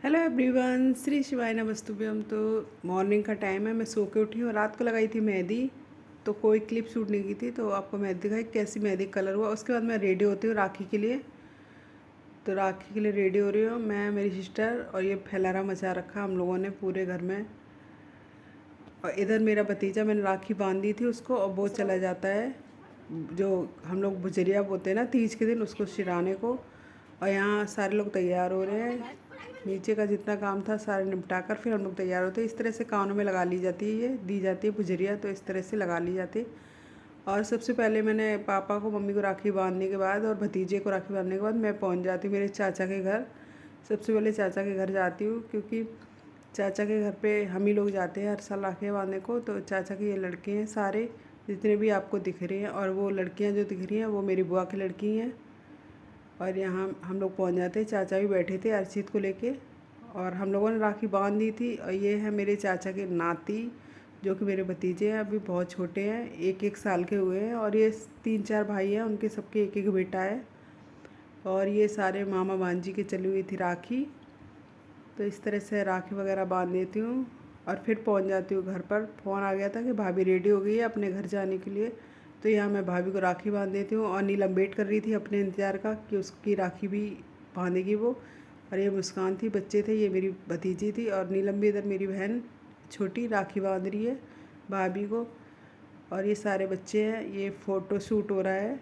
Hello everyone, Shri शिवाय नमस्तुभ्यम। तो morning का टाइम है, मैं सो के उठी और रात को लगाई थी मेहंदी। तो कोई क्लिप शूट नहीं की थी, तो आपको मेहंदी दिखाई कैसी मेहंदी कलर हुआ। उसके बाद मैं रेडी होती हूँ राखी के लिए। तो राखी के लिए रेडी हो रही हूँ मैं, मेरी सिस्टर, और ये फैलारा मचा रखा हम लोगों ने पूरे घर में। और इधर मेरा भतीजा, मैंने राखी बांध दी थी उसको, और वो चला जाता है जो हम लोग बुजरिया बोलते हैं ना, तीज के दिन, उसको सिराने को। और यहाँ सारे लोग तैयार हो रहे हैं। नीचे का जितना काम था सारे निपटा कर फिर हम लोग तैयार होते हैं। इस तरह से कानों में लगा ली जाती है, ये दी जाती है बुजरिया, तो इस तरह से लगा ली जाती है। और सबसे पहले मैंने पापा को, मम्मी को राखी बांधने के बाद और भतीजे को राखी बांधने के बाद मैं पहुंच जाती हूँ मेरे चाचा के घर। सबसे पहले चाचा के घर जाती हूँ, क्योंकि चाचा के घर पे हम ही लोग जाते हैं हर साल राखी बांधने को। तो चाचा के ये लड़के हैं सारे, जितने भी आपको दिख रहे हैं, और वो लड़कियां जो दिख रही हैं वो मेरी बुआ की लड़की हैं। और यहाँ हम लोग पहुँच जाते हैं, चाचा भी बैठे थे अर्चित को लेके, और हम लोगों ने राखी बांध दी थी। और ये है मेरे चाचा के नाती, जो कि मेरे भतीजे हैं, अभी बहुत छोटे हैं, 1-1 साल के हुए हैं। और ये 3-4 भाई हैं, उनके सबके 1-1 बेटा है। और ये सारे मामा भांजी की चली हुई थी राखी। तो इस तरह से राखी वगैरह बांध देती हूँ और फिर पहुँच जाती हूँ घर पर। फ़ोन आ गया था कि भाभी रेडी हो गई है अपने घर जाने के लिए। तो यहाँ मैं भाभी को राखी बांध देती हूँ, और नीलम वेट कर रही थी अपने इंतज़ार का कि उसकी राखी भी बांधेगी वो। और ये मुस्कान थी, बच्चे थे, ये मेरी भतीजी थी, और नीलम भी इधर मेरी बहन छोटी राखी बांध रही है भाभी को। और ये सारे बच्चे हैं, ये फ़ोटो शूट हो रहा है।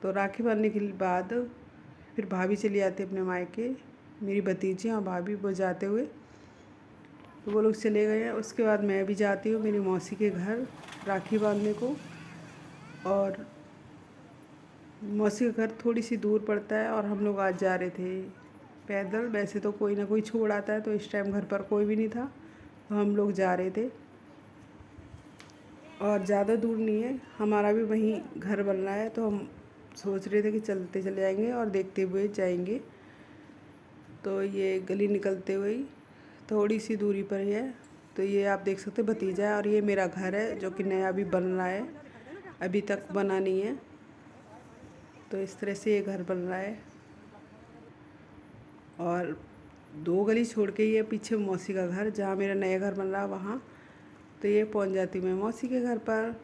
तो राखी बांधने के बाद फिर भाभी चली जाती है अपने मायके, मेरी भतीजी और भाभी वो जाते हुए। तो वो लोग चले गए हैं। उसके बाद मैं भी जाती हूँ मेरी मौसी के घर राखी बांधने को। और मौसी का घर थोड़ी सी दूर पड़ता है, और हम लोग आज जा रहे थे पैदल। वैसे तो कोई ना कोई छोड़ आता है, तो इस टाइम घर पर कोई भी नहीं था, तो हम लोग जा रहे थे। और ज़्यादा दूर नहीं है, हमारा भी वहीं घर बन रहा है, तो हम सोच रहे थे कि चलते चले जाएंगे और देखते हुए जाएंगे। तो ये गली निकलते हुए थोड़ी सी दूरी पर ही है। तो ये आप देख सकते हैं भतीजा है, और ये मेरा घर है जो कि नया अभी बन रहा है, अभी तक बना नहीं है। तो इस तरह से ये घर बन रहा है। और 2 गली छोड़ के ये पीछे मौसी का घर, जहाँ मेरा नया घर बन रहा है वहाँ। तो ये पहुँच जाती हूँ मैं मौसी के घर पर,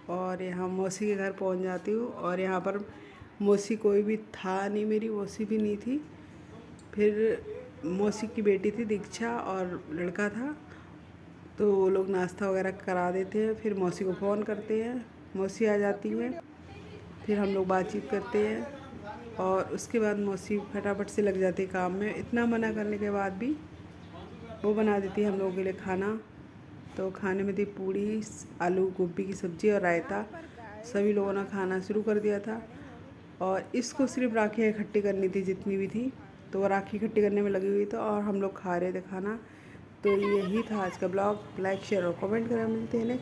और यहाँ मौसी के घर पहुँच जाती हूँ। और यहाँ पर मौसी कोई भी था नहीं, मेरी मौसी भी नहीं थी। फिर मौसी की बेटी थी दीक्षा, और लड़का था। तो वो लोग नाश्ता वगैरह करा देते हैं, फिर मौसी को फ़ोन करते हैं, मौसी आ जाती है, फिर हम लोग बातचीत करते हैं। और उसके बाद मौसी फटाफट से लग जाती है काम में। इतना मना करने के बाद भी वो बना देती है हम लोगों के लिए खाना। तो खाने में थी पूड़ी, आलू गोभी की सब्ज़ी और रायता। सभी लोगों ने खाना शुरू कर दिया था, और इसको सिर्फ राखी इकट्ठी करनी थी जितनी भी थी। तो वो राखी इकट्ठी करने में लगी हुई थी, और हम लोग खा रहे थे खाना। तो यही था आज का ब्लॉग। लाइक, शेयर और कमेंट करें। मिलते हैं नेक्स्ट।